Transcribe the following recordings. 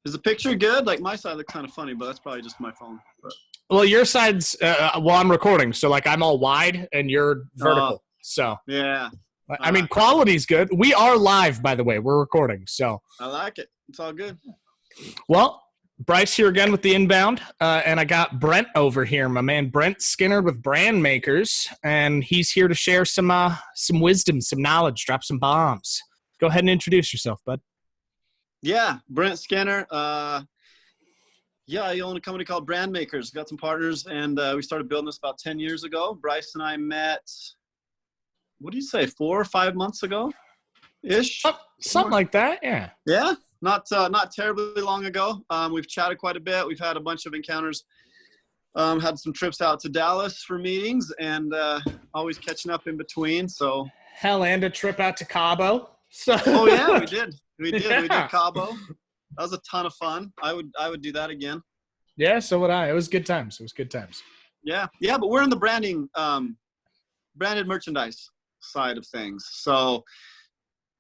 Is the picture good? Like my side looks kind of funny, but that's probably just my phone. But. Well, your side's I'm recording, so like I'm all wide and you're vertical. So yeah, I mean, quality's good. We are live, by the way. We're recording, so I like it. It's all good. Well, Bryce here again with the inbound, and I got Brent over here, my man Brent Skinner with Brand Makers, and he's here to share some wisdom, some knowledge, drop some bombs. Go ahead and introduce yourself, bud. Yeah, Brent Skinner. Yeah, I own a company called Brand Makers. Got some partners, and we started building this about 10 years ago. Bryce and I met, what do you say, 4 or 5 months ago-ish? Something like that, yeah. Yeah, not terribly long ago. We've chatted quite a bit. We've had a bunch of encounters. Had some trips out to Dallas for meetings, and always catching up in between. So hell, and a trip out to Cabo. So. Oh yeah, we did. We did Cabo. That was a ton of fun. I would do that again. Yeah, so would I. It was good times. Yeah, but we're in the branding, branded merchandise side of things. So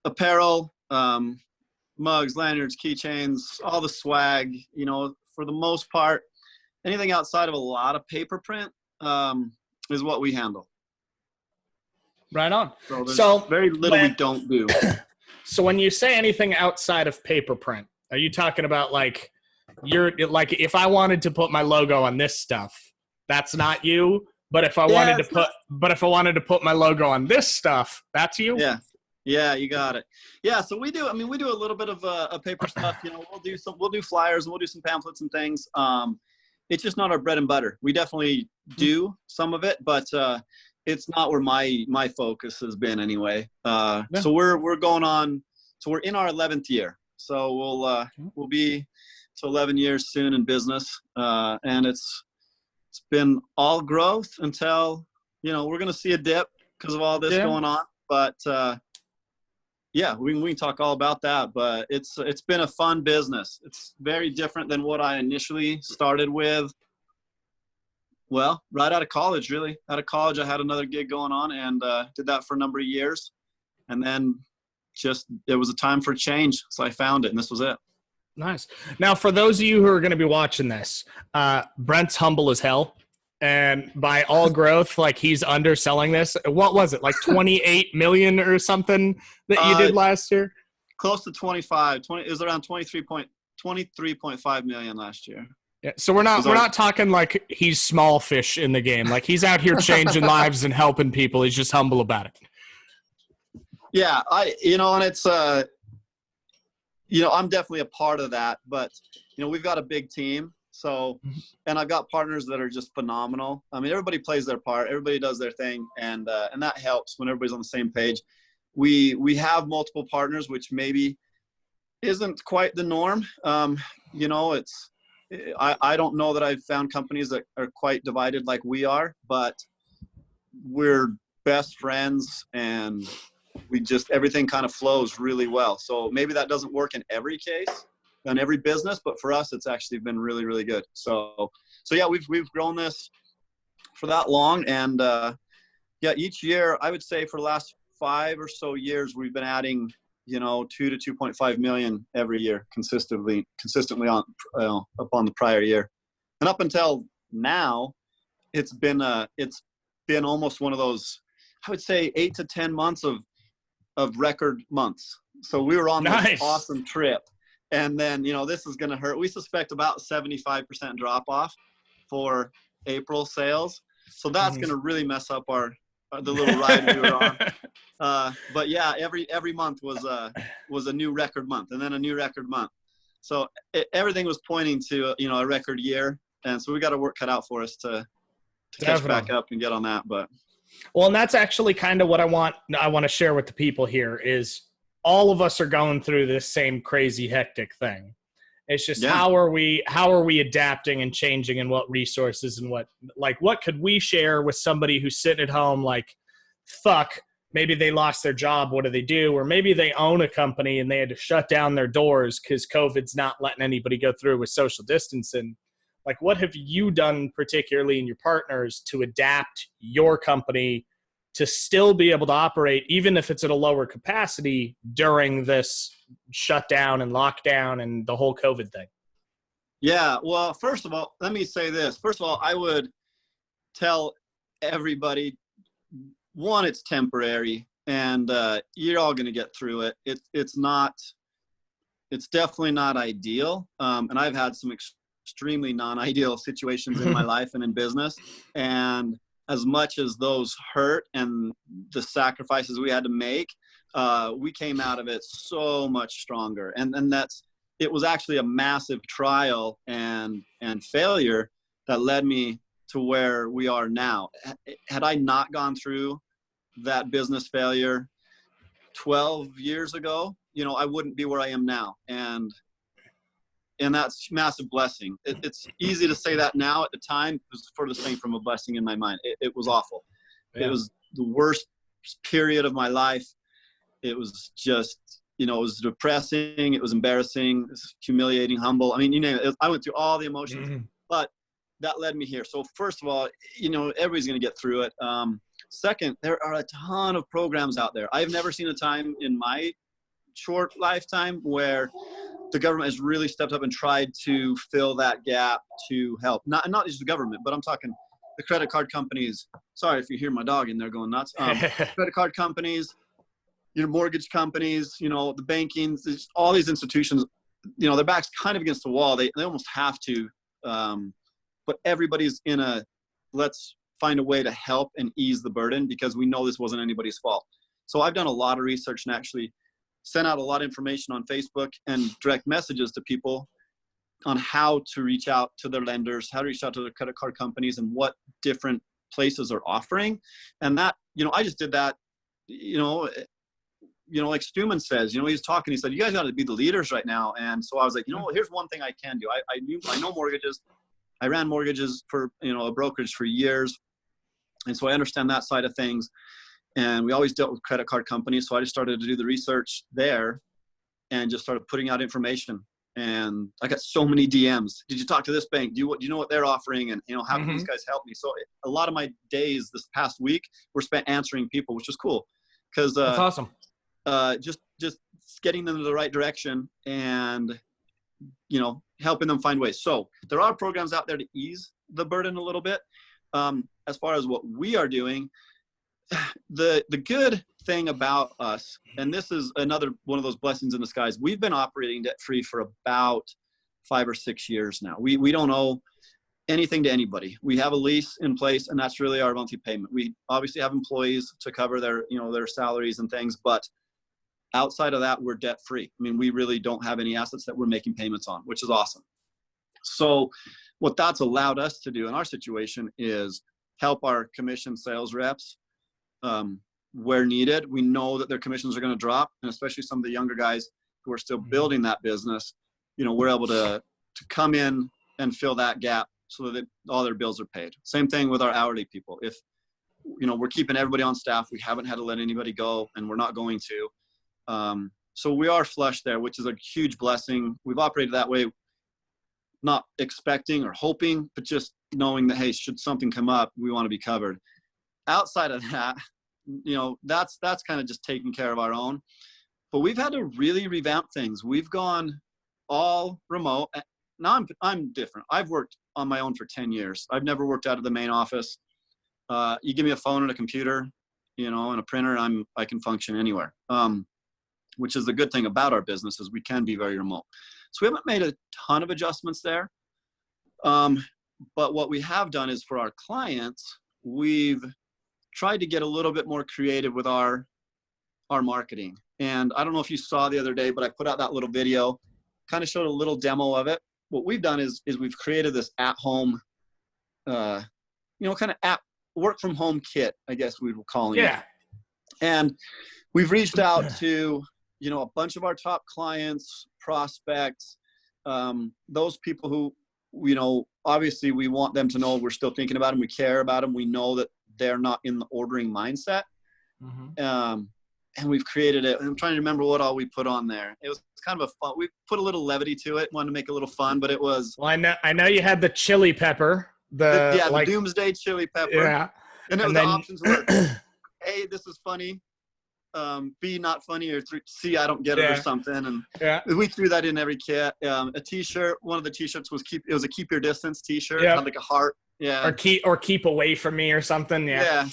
apparel, mugs, lanyards, keychains, all the swag. You know, for the most part, anything outside of a lot of paper print is what we handle. Right on. So very little we don't do. So when you say anything outside of paper print, are you talking about like if I wanted to put my logo on this stuff, that's not you? But if I wanted to put my logo on this stuff, that's you? Yeah, you got it. Yeah, so we do. I mean, we do a little bit of paper stuff. You know, we'll do flyers and we'll do some pamphlets and things. It's just not our bread and butter. We definitely do some of it, but it's not where my focus has been anyway. So we're going on. So we're in our 11th year. So we'll be to 11 years soon in business, and it's been all growth until we're going to see a dip because of all this going on. But we can talk all about that. But it's been a fun business. It's very different than what I initially started with. Well, right out of college, really. Out of college, I had another gig going on and did that for a number of years. And then it was a time for change. So I found it, and this was it. Nice. Now, for those of you who are going to be watching this, Brent's humble as hell. And by all growth, like he's underselling this. What was it, like 28 million or something that you did last year? Close to 25. It was around 23.5 million last year. Yeah, so we're not talking like he's small fish in the game. Like he's out here changing lives and helping people. He's just humble about it. Yeah, and it's I'm definitely a part of that, but we've got a big team. So, and I've got partners that are just phenomenal. I mean, everybody plays their part, everybody does their thing, and that helps when everybody's on the same page. We have multiple partners, which maybe isn't quite the norm. I don't know that I've found companies that are quite divided like we are, but we're best friends and everything kind of flows really well. So maybe that doesn't work in every case, in every business, but for us, it's actually been really, really good. So yeah, we've grown this for that long. And each year, I would say for the last 5 or so years, we've been adding 2 to 2.5 million every year consistently on upon the prior year. And up until now, it's been almost one of those, I would say 8 to 10 months of record months. So we were on this awesome trip. And then, this is going to hurt. We suspect about 75% drop off for April sales. So that's going to really mess up the little ride we were on. But yeah, every month was a new record month, and then a new record month. So everything was pointing to a record year, and so we got a work cut out for us to catch back up and get on that. But well, and that's actually kind of what I want to share with the people here is all of us are going through this same crazy hectic thing. It's just how are we adapting and changing, and what resources and what could we share with somebody who's sitting at home like, fuck, maybe they lost their job. What do they do? Or maybe they own a company and they had to shut down their doors because COVID's not letting anybody go through with social distancing. Like, what have you done particularly in your partners to adapt your company to still be able to operate, even if it's at a lower capacity during this shutdown and lockdown and the whole COVID thing? Yeah, well, first of all, let me say this. First of all, I would tell everybody, one, it's temporary, and you're all going to get through it. It's definitely not ideal. And I've had some extremely non-ideal situations in my life and in business. And as much as those hurt and the sacrifices we had to make, we came out of it so much stronger. And it was actually a massive trial and failure that led me to where we are now. Had I not gone through that business failure 12 years ago, I wouldn't be where I am now. And that's a massive blessing. It's easy to say that now. At the time, it was furthest thing from a blessing in my mind. It was awful. Yeah. It was the worst period of my life. It was just, it was depressing. It was embarrassing. It was humiliating, humble. I mean, you name it. I went through all the emotions, but that led me here. So first of all, everybody's going to get through it. Second, there are a ton of programs out there. I've never seen a time in my short lifetime where the government has really stepped up and tried to fill that gap to help. Not just the government, but I'm talking the credit card companies. Sorry if you hear my dog in there going nuts. Credit card companies, mortgage companies, the banking, all these institutions, their back's kind of against the wall. They almost have to, but everybody's in let's find a way to help and ease the burden, because we know this wasn't anybody's fault. So I've done a lot of research and actually sent out a lot of information on Facebook and direct messages to people on how to reach out to their lenders, how to reach out to their credit card companies, and what different places are offering. And that, I just did that, like Stuman says, he's talking, he said, you guys got to be the leaders right now. And so I was like, here's one thing I can do. I know mortgages. I ran mortgages for, a brokerage for years. And so I understand that side of things. And we always dealt with credit card companies. So I just started to do the research there and just started putting out information. And I got so many DMs. Did you talk to this bank? Do you know what they're offering? And, how can these guys help me? So a lot of my days this past week were spent answering people, which was cool. Because that's awesome. Just getting them in the right direction and, helping them find ways. So there are programs out there to ease the burden a little bit. As far as what we are doing, the good thing about us, and this is another one of those blessings in disguise, we've been operating debt-free for about 5 or 6 years now. We don't owe anything to anybody. We have a lease in place, and that's really our monthly payment. We obviously have employees to cover their salaries and things, but outside of that, we're debt-free. I mean, we really don't have any assets that we're making payments on, which is awesome. So what that's allowed us to do in our situation is help our commission sales reps where needed. We know that their commissions are going to drop, and especially some of the younger guys who are still building that business, we're able to come in and fill that gap so that all their bills are paid. Same thing with our hourly people. If, we're keeping everybody on staff, we haven't had to let anybody go, and we're not going to. So we are flush there, which is a huge blessing. We've operated that way, not expecting or hoping, but just knowing that, hey, should something come up, we want to be covered. Outside of that, that's kind of just taking care of our own. But we've had to really revamp things. We've gone all remote. Now I'm different. I've worked on my own for 10 years. I've never worked out of the main office. You give me a phone and a computer, and a printer, I can function anywhere. Which is the good thing about our business, is we can be very remote. So we haven't made a ton of adjustments there. But what we have done is, for our clients, we've tried to get a little bit more creative with our marketing. And I don't know if you saw the other day, but I put out that little video, kind of showed a little demo of it. What we've done is we've created this at-home, kind of app work from home kit, I guess we were calling it. And we've reached out to, a bunch of our top clients, prospects, those people who, obviously we want them to know we're still thinking about them. We care about them. We know that they're not in the ordering mindset. And we've created it. I'm trying to remember what all we put on there. It was kind of a fun, we put a little levity to it, wanted to make it a little fun, but it was. Well, I know you had the chili pepper, the doomsday chili pepper. Yeah. And the options were A, this is funny. B, not funny, or C, I don't get it or something. And we threw that in every kit. A t-shirt, one of the t-shirts was it was a keep your distance t-shirt. It had like a heart. Yeah. Or keep away from me or something. Yeah.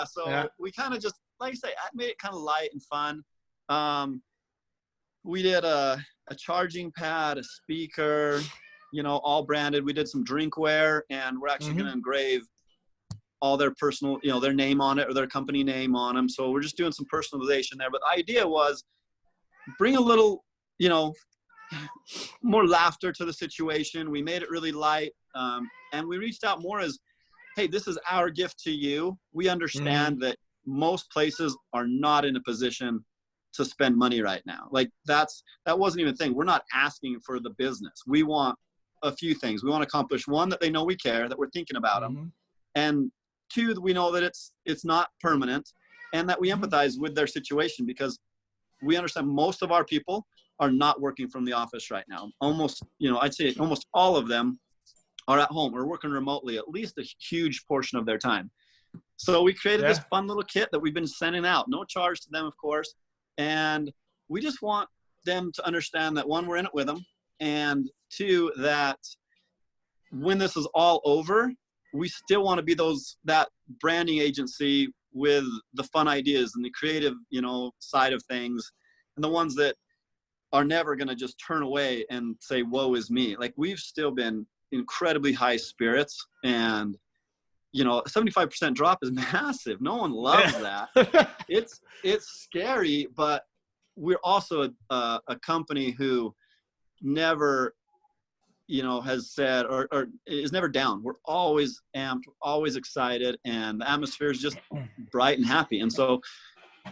So we kind of just, like I say, I made it kind of light and fun. We did a charging pad, a speaker, all branded. We did some drinkware, and we're actually going to engrave all their personal, their name on it or their company name on them. So we're just doing some personalization there. But the idea was bring a little, more laughter to the situation. We made it really light. And we reached out more as, hey, this is our gift to you. We understand that most places are not in a position to spend money right now. Like that wasn't even a thing. We're not asking for the business. We want a few things. We want to accomplish, one, that they know we care, that we're thinking about them. And two, that we know that it's not permanent, and that we empathize with their situation, because we understand most of our people are not working from the office right now. Almost, I'd say almost all of them are at home or working remotely, at least a huge portion of their time. So we created this fun little kit that we've been sending out, no charge to them, of course. And we just want them to understand that, one, we're in it with them, and two, that when this is all over, we still want to be that branding agency with the fun ideas and the creative, side of things, and the ones that are never going to just turn away and say, woe is me. Like, we've still been incredibly high spirits, and, a 75% drop is massive. No one loves that. It's scary, but we're also a company who never, has said or is never down. We're always amped, always excited, and the atmosphere is just bright and happy. And so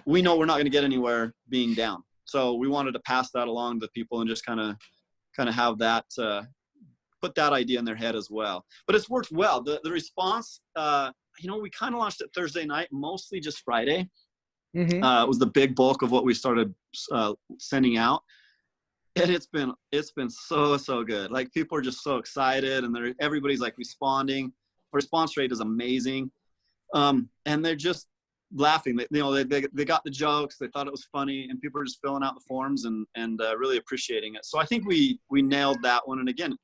we know we're not going to get anywhere being down. So we wanted to pass that along to people and just kind of have that, put that idea in their head as well. But it's worked well. The response, we kind of launched it Thursday night, mostly just Friday. It was the big bulk of what we started sending out. And it's been so good. Like, people are just so excited, and everybody's like responding. The response rate is amazing. And they're just laughing. They got the jokes. They thought it was funny, and people are just filling out the forms and really appreciating it. So I think we nailed that one. And again,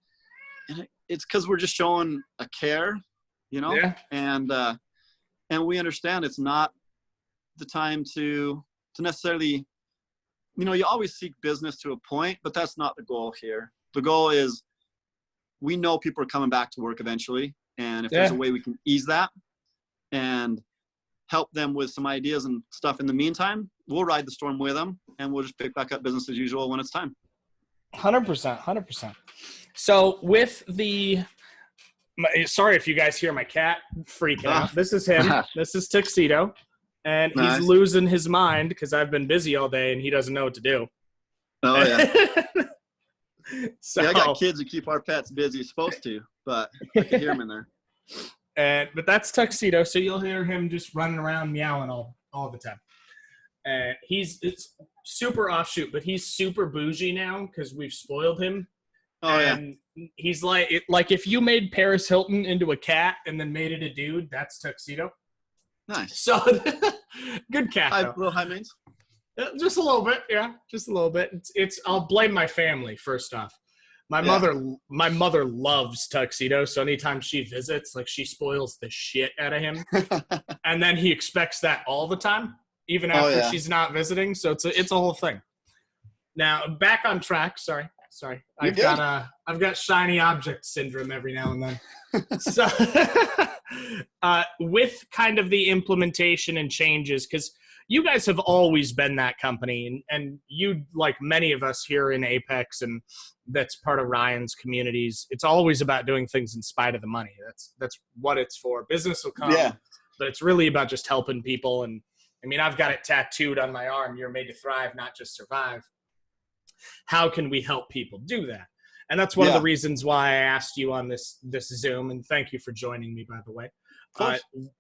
it's because we're just showing a care, and we understand it's not the time to necessarily, you always seek business to a point, but that's not the goal here. The goal is, we know people are coming back to work eventually. And if there's a way we can ease that and help them with some ideas and stuff in the meantime, we'll ride the storm with them, and we'll just pick back up business as usual when it's time. 100%. So with sorry if you guys hear my cat freaking out. This is him. This is Tuxedo. And he's losing his mind because I've been busy all day and he doesn't know what to do. Oh, yeah. So, I got kids who keep our pets busy, supposed to, but I can hear him in there. But that's Tuxedo, so you'll hear him just running around meowing all the time. And it's super offshoot, but he's super bougie now because we've spoiled him. Oh, and he's like if you made Paris Hilton into a cat and then made it a dude, that's Tuxedo. Nice. So good cat. Little high mains. Just a little bit, yeah. Just a little bit. It's. I'll blame my family first off. My mother loves Tuxedo, so anytime she visits, like, she spoils the shit out of him, and then he expects that all the time, even after she's not visiting. So it's a whole thing. Now back on track. Sorry. I've got shiny object syndrome every now and then. So with kind of the implementation and changes, because you guys have always been that company, and you, like many of us here in Apex, and that's part of Ryan's communities, it's always about doing things in spite of the money. That's what it's for. Business will come, but it's really about just helping people. And I mean, I've got it tattooed on my arm. You're made to thrive, not just survive. How can we help people do that? And that's one of the reasons why I asked you on this Zoom, and thank you for joining me, by the way.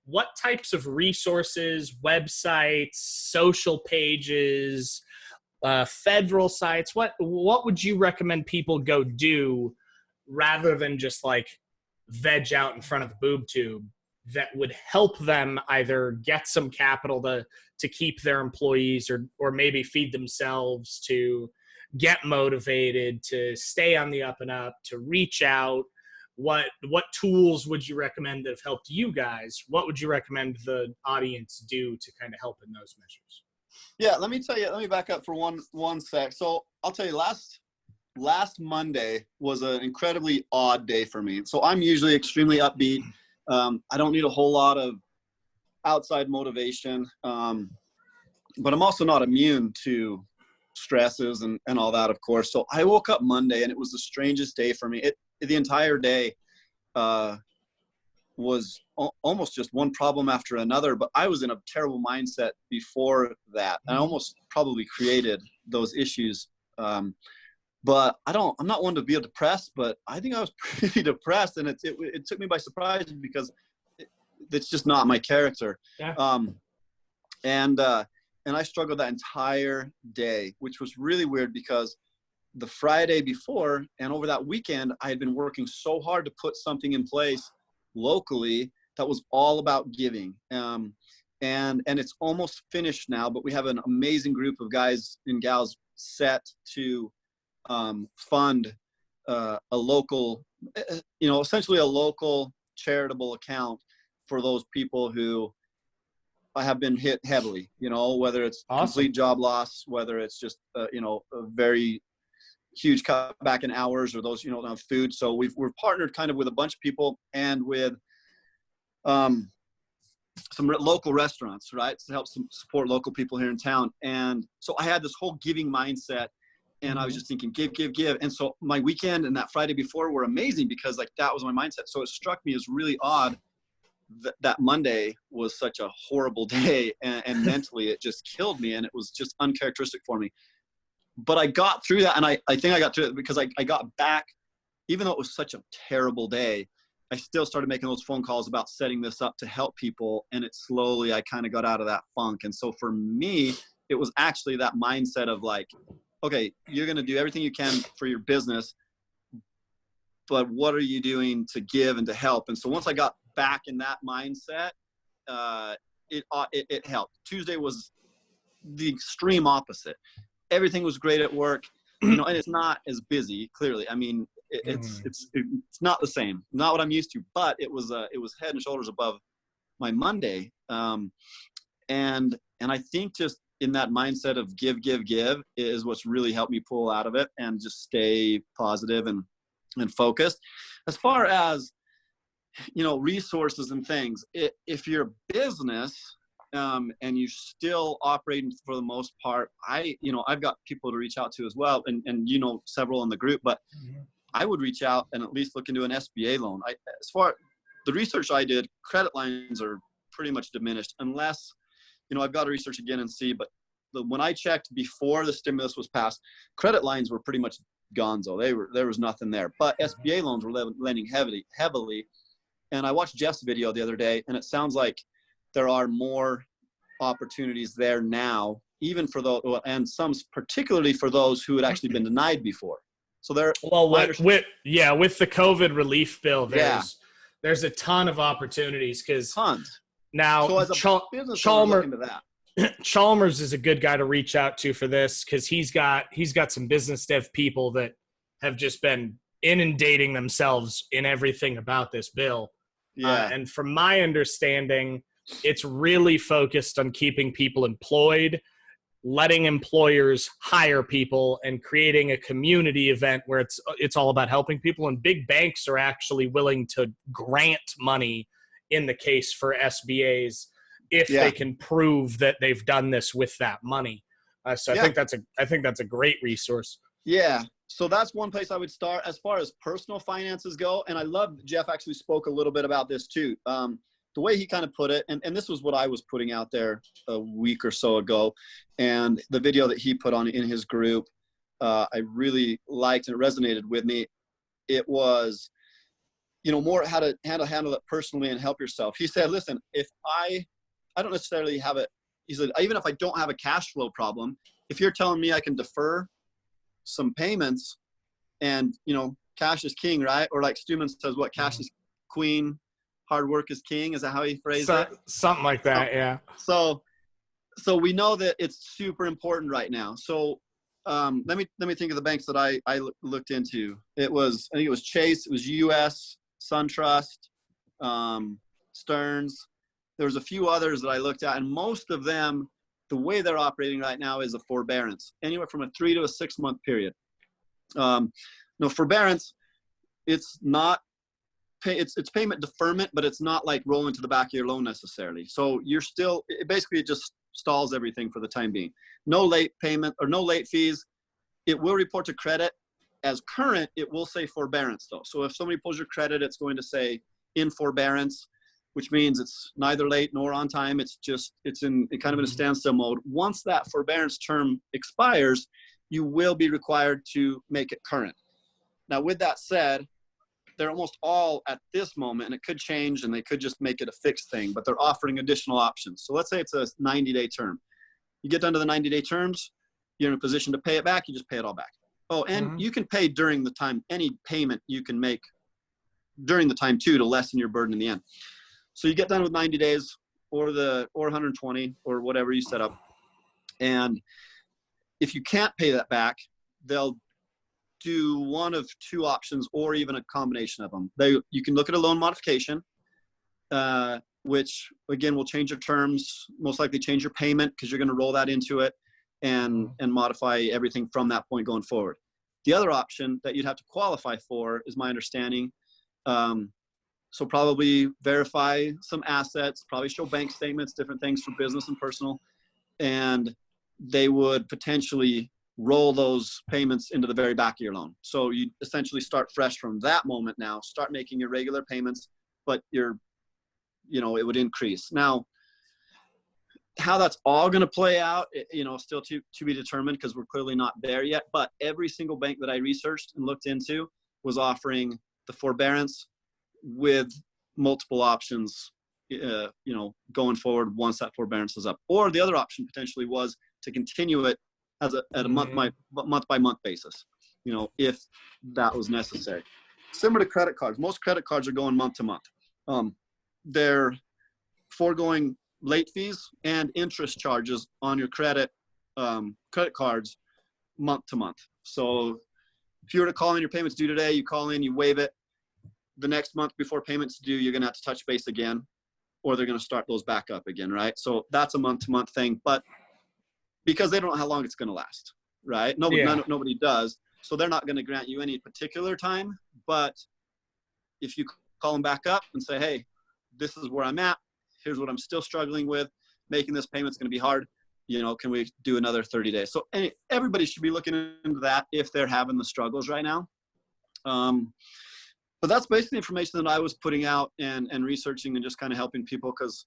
What types of resources, websites, social pages, federal sites, what would you recommend people go do rather than just like veg out in front of the boob tube that would help them either get some capital to keep their employees, or maybe feed themselves, to get motivated, to stay on the up and up, to reach out? What tools would you recommend that have helped you guys? What would you recommend the audience do to kind of help in those measures? Yeah, let me back up for one sec. So I'll tell you, last Monday was an incredibly odd day for me. So I'm usually extremely upbeat. I don't need a whole lot of outside motivation, but I'm also not immune to stresses and all that, of course. So I woke up Monday and it was the strangest day for me. The entire day was almost just one problem after another, but I was in a terrible mindset before that. I almost probably created those issues. But I'm not one to be depressed, but I think I was pretty depressed, and it took me by surprise because it's just not my character. Yeah. And I struggled that entire day, which was really weird because the Friday before and over that weekend, I had been working so hard to put something in place locally that was all about giving. And it's almost finished now, but we have an amazing group of guys and gals set to fund a local, essentially a local charitable account for those people who have been hit heavily, whether it's Awesome. Complete job loss, whether it's just, a very huge cutback in hours, or those, don't have food. So we're partnered kind of with a bunch of people and with some local restaurants, right, to help support local people here in town. And so I had this whole giving mindset, and I was just thinking, give. And so my weekend and that Friday before were amazing because that was my mindset. So it struck me as really odd that Monday was such a horrible day, and mentally it just killed me, and it was just uncharacteristic for me. But I got through that, and I think I got through it because I got back, even though it was such a terrible day, I still started making those phone calls about setting this up to help people, and I kind of got out of that funk. And so for me, it was actually that mindset of okay, you're going to do everything you can for your business, but what are you doing to give and to help? And so once I got back in that mindset, it helped. Tuesday was the extreme opposite. Everything was great at work, and it's not as busy. Clearly, I mean, it's not the same, not what I'm used to. But it was head and shoulders above my Monday, and I think just in that mindset of give is what's really helped me pull out of it and just stay positive and focused. As far as resources and things, if you're a business and you're still operating for the most part, I've got people to reach out to as well, and several in the group, but I would reach out and at least look into an SBA loan. As far the research I did, credit lines are pretty much diminished unless I've got to research again and see, but when I checked before the stimulus was passed, credit lines were pretty much gonzo. There was nothing there, but SBA loans were lending heavily. And I watched Jeff's video the other day, and it sounds like there are more opportunities there now, even for those, and some particularly for those who had actually been denied before. So with the COVID relief bill, there's a ton of opportunities because now so as a business owner, look into that. Chalmers is a good guy to reach out to for this because he's got some business dev people that have just been inundating themselves in everything about this bill. Yeah. And from my understanding, it's really focused on keeping people employed, letting employers hire people, and creating a community event where it's all about helping people. And big banks are actually willing to grant money in the case for SBAs if they can prove that they've done this with that money. I think that's a great resource. Yeah. So that's one place I would start as far as personal finances go. And I love Jeff actually spoke a little bit about this too. The way he kind of put it, and this was what I was putting out there a week or so ago, and the video that he put on in his group, I really liked and it resonated with me. It was, more how to handle it personally and help yourself. He said, listen, if I don't necessarily have it. He said, even if I don't have a cash flow problem, if you're telling me I can defer some payments and, cash is king, right? Or like Stuman says, cash is queen, hard work is king. Is that how he phrased it? Something like that. Yeah. So we know that it's super important right now. So let me think of the banks that I looked into. I think it was Chase, it was US, SunTrust, Stearns. There was a few others that I looked at, and most of them, the way they're operating right now is a forbearance, anywhere from a 3 to a 6 month period. No, forbearance, it's not it's payment deferment, but it's not like rolling to the back of your loan necessarily. So it just stalls everything for the time being. No late payment or no late fees. It will report to credit as current. It will say forbearance though. So if somebody pulls your credit, it's going to say in forbearance, which means it's neither late nor on time. It's kind of in a standstill mode. Once that forbearance term expires, you will be required to make it current. Now, with that said, they're almost all at this moment, and it could change and they could just make it a fixed thing, but they're offering additional options. So let's say it's a 90-day term. You get down to the 90-day terms, you're in a position to pay it back, you just pay it all back. Oh, and you can pay during the time, any payment you can make during the time too, to lessen your burden in the end. So you get done with 90 days or 120 or whatever you set up. And if you can't pay that back, they'll do one of two options or even a combination of them. You can look at a loan modification, which again will change your terms, most likely change your payment because you're going to roll that into it and modify everything from that point going forward. The other option that you'd have to qualify for is my understanding. So probably verify some assets, probably show bank statements, different things for business and personal, and they would potentially roll those payments into the very back of your loan. So you essentially start fresh from that moment now, start making your regular payments, but it would increase. Now, how that's all going to play out, still to be determined because we're clearly not there yet. But every single bank that I researched and looked into was offering the forbearance with multiple options, going forward once that forbearance is up. Or the other option potentially was to continue it at a month by month basis, if that was necessary. Similar to credit cards, most credit cards are going month to month. They're foregoing late fees and interest charges on your credit cards month to month. So if you were to call in, your payments due today, you call in, you waive it. The next month before payments due, you're going to have to touch base again, or they're going to start those back up again, right? So that's a month to month thing, but because they don't know how long it's going to last, right? Nobody does. So they're not going to grant you any particular time. But if you call them back up and say, hey, this is where I'm at, here's what I'm still struggling with, making this payment's going to be hard, can we do another 30 days? So everybody should be looking into that if they're having the struggles right now. But that's basically the information that I was putting out and researching and just kind of helping people, because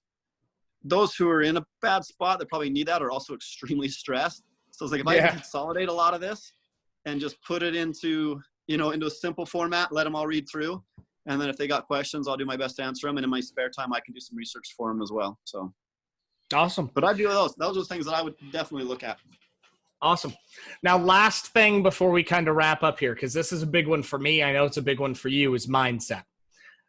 those who are in a bad spot that probably need that are also extremely stressed. So it's like, if I can consolidate a lot of this and just put it into a simple format, let them all read through. And then if they got questions, I'll do my best to answer them. And in my spare time, I can do some research for them as well. So awesome. But I do those. Those are things that I would definitely look at. Awesome. Now, last thing before we kind of wrap up here, because this is a big one for me. I know it's a big one for you, is mindset.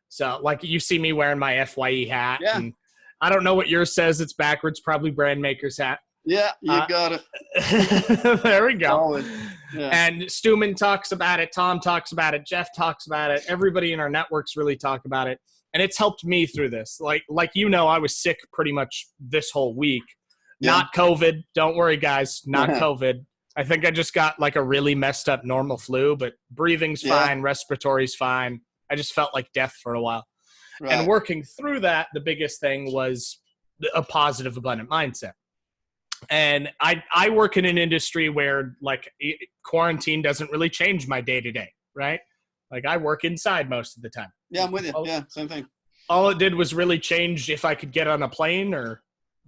So like you see me wearing my FYE hat. Yeah. And I don't know what yours says. It's backwards, probably brand maker's hat. Yeah, you got it. There we go. Always. Yeah. And Stuman talks about it. Tom talks about it. Jeff talks about it. Everybody in our networks really talk about it. And it's helped me through this. Like I was sick pretty much this whole week. Yeah. Not COVID. Don't worry, guys. Not COVID. I think I just got like a really messed up normal flu, but breathing's fine. Respiratory's fine. I just felt like death for a while. Right. And working through that, the biggest thing was a positive, abundant mindset. And I work in an industry where like quarantine doesn't really change my day to day, right? Like I work inside most of the time. Yeah, I'm with you. Yeah, same thing. All it did was really change if I could get on a plane or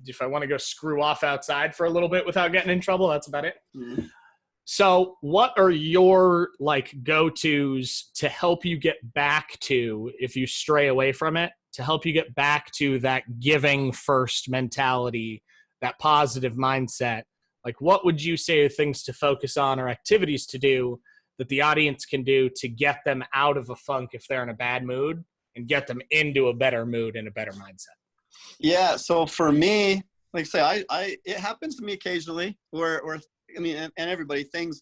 if I want to go screw off outside for a little bit without getting in trouble. That's about it. Mm-hmm. So what are your like go-tos to help you get back to, if you stray away from it, to help you get back to that giving first mentality, that positive mindset? Like what would you say are things to focus on or activities to do that the audience can do to get them out of a funk if they're in a bad mood and get them into a better mood and a better mindset? Yeah. So for me, like I say, it happens to me occasionally where I mean, and everybody, things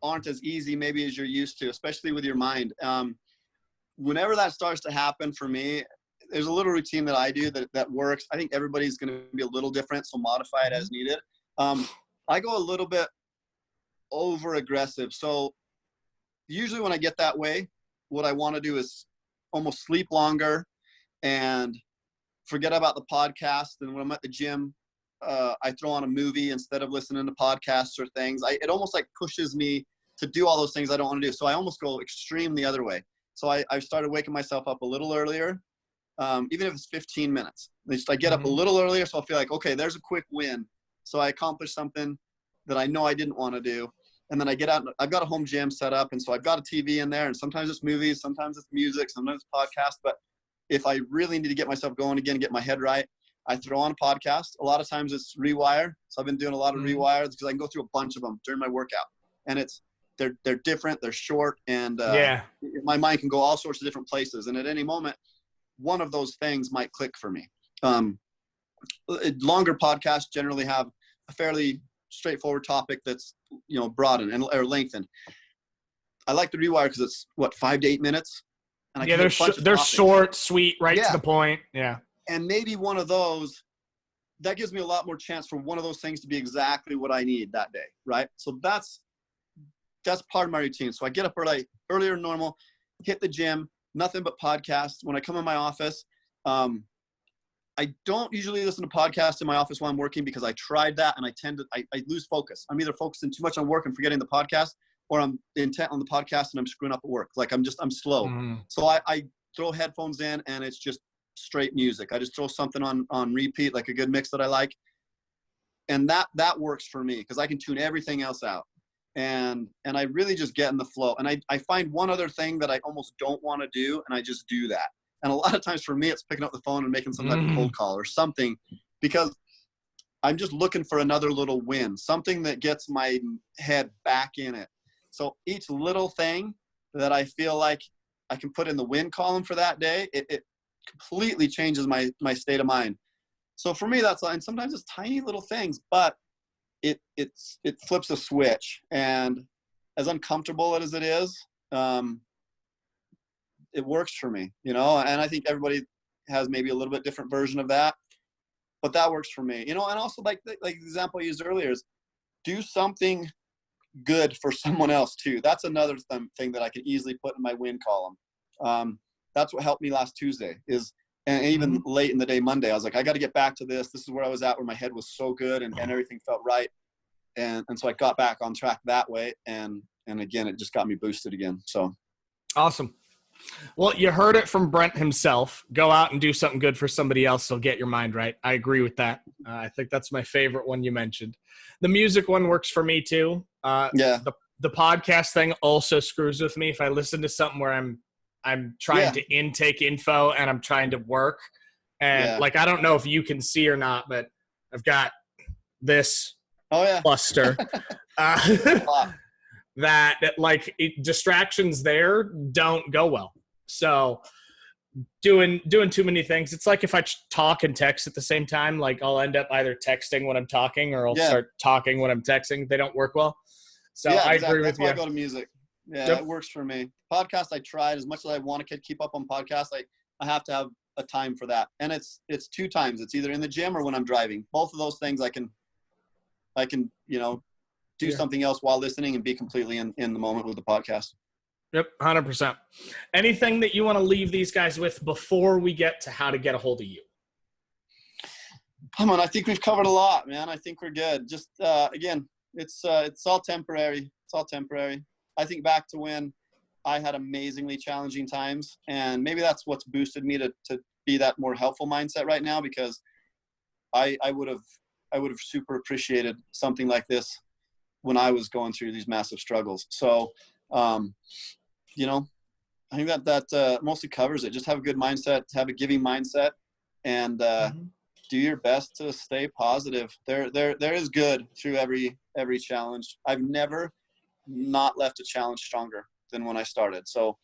aren't as easy maybe as you're used to, especially with your mind. Whenever that starts to happen for me, there's a little routine that I do that works. I think everybody's going to be a little different, so modify it as needed. I go a little bit over aggressive. So usually when I get that way, what I want to do is almost sleep longer and forget about the podcast. And when I'm at the gym, I throw on a movie instead of listening to podcasts or things. It almost like pushes me to do all those things I don't want to do. So I almost go extreme the other way. So I started waking myself up a little earlier, even if it's 15 minutes. At least I get up a little earlier, so I'll feel like, okay, there's a quick win. So I accomplished something that I know I didn't want to do. And then I get out, I've got a home gym set up, and so I've got a TV in there, and sometimes it's movies, sometimes it's music, sometimes it's podcasts. But if I really need to get myself going again and get my head right, I throw on a podcast. A lot of times it's Rewire. So I've been doing a lot of Rewires because I can go through a bunch of them during my workout. And they're different, they're short, and my mind can go all sorts of different places. And at any moment, one of those things might click for me. Longer podcasts generally have a fairly straightforward topic that's, broadened or lengthened. I like the Rewire because it's 5 to 8 minutes. And they're short, sweet, right to the point. Yeah. And maybe one of those, that gives me a lot more chance for one of those things to be exactly what I need that day. Right. So that's part of my routine. So I get up earlier than normal, hit the gym, nothing but podcasts. When I come in my office, I don't usually listen to podcasts in my office while I'm working because I tried that and I lose focus. I'm either focusing too much on work and forgetting the podcast, or I'm intent on the podcast and I'm screwing up at work. Like I'm slow. So I throw headphones in and it's just straight music. I just throw something on repeat, like a good mix that I like. And that works for me because I can tune everything else out. And I really just get in the flow. And I find one other thing that I almost don't want to do, and I just do that. And a lot of times for me, it's picking up the phone and making some type of cold call or something, because I'm just looking for another little win, something that gets my head back in it. So each little thing that I feel like I can put in the win column for that day, it completely changes my state of mind. So for me, and sometimes it's tiny little things, but it flips a switch. And as uncomfortable as it is, it works for me, and I think everybody has maybe a little bit different version of that, but that works for me, and also like the example I used earlier is do something good for someone else too. That's another thing that I can easily put in my win column. That's what helped me last Tuesday and even late in the day, Monday, I was like, I got to get back to this. This is where I was at, where my head was so good and everything felt right. And so I got back on track that way. And again, it just got me boosted again. So awesome. Well, you heard it from Brent himself. Go out and do something good for somebody else. So get your mind right. I agree with that. I think that's my favorite one you mentioned. The music one works for me too. The podcast thing also screws with me. If I listen to something where I'm trying to intake info and I'm trying to work, and I don't know if you can see or not, but I've this cluster that distractions there don't go well. So doing too many things. It's like if I talk and text at the same time, I'll end up either texting when I'm talking or I'll start talking when I'm texting. They don't work well. So I agree with you. That's why I go to music. Yeah, It works for me. Podcast, I tried as much as I want to keep up on podcasts. I have to have a time for that. And it's 2 times. It's either in the gym or when I'm driving. Both of those things I can do something else while listening and be completely in the moment with the podcast. Yep, 100%. Anything that you want to leave these guys with before we get to how to get a hold of you? Come on, I think we've covered a lot, man. I think we're good. Just again, it's all temporary. It's all temporary. I think back to when I had amazingly challenging times, and maybe that's what's boosted me to be that more helpful mindset right now, because I would have super appreciated something like this when I was going through these massive struggles. So, I think that mostly covers it. Just have a good mindset, have a giving mindset, and do your best to stay positive. There is good through every challenge. I've never not left a challenge stronger than when I started. So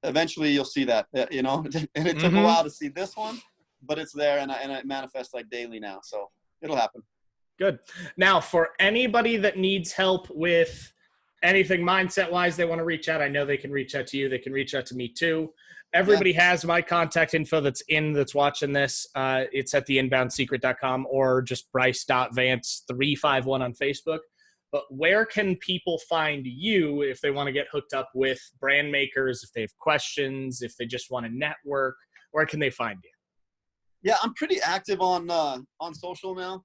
eventually you'll see that, you know, and it took a while to see this one, but it's there, and it manifests like daily now. So it'll happen. Good. Now, for anybody that needs help with anything mindset-wise, they want to reach out. I know they can reach out to you. They can reach out to me too. Everybody has my contact info that's watching this. It's at theinboundsecret.com or just Bryce.Vance351 on Facebook. But where can people find you if they want to get hooked up with brand makers, if they have questions, if they just want to network? Where can they find you? Yeah, I'm pretty active on social now.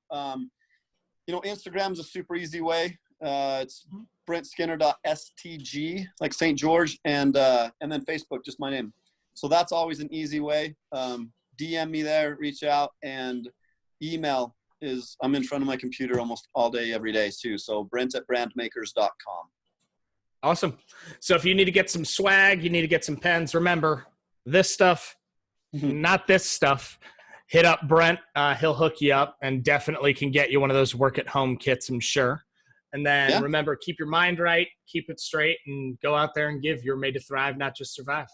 You know, Instagram's a super easy way. It's BrentSkinner.stg, like St. George, and then Facebook, just my name. So that's always an easy way. DM me there, reach out, and email I'm in front of my computer almost all day, every day too. So Brent@brandmakers.com. Awesome. So if you need to get some swag, you need to get some pens, remember this stuff, not this stuff. Hit up Brent. He'll hook you up and definitely can get you one of those work at home kits, I'm sure. And then remember, keep your mind right, keep it straight, and go out there and give. You're made to thrive, not just survive.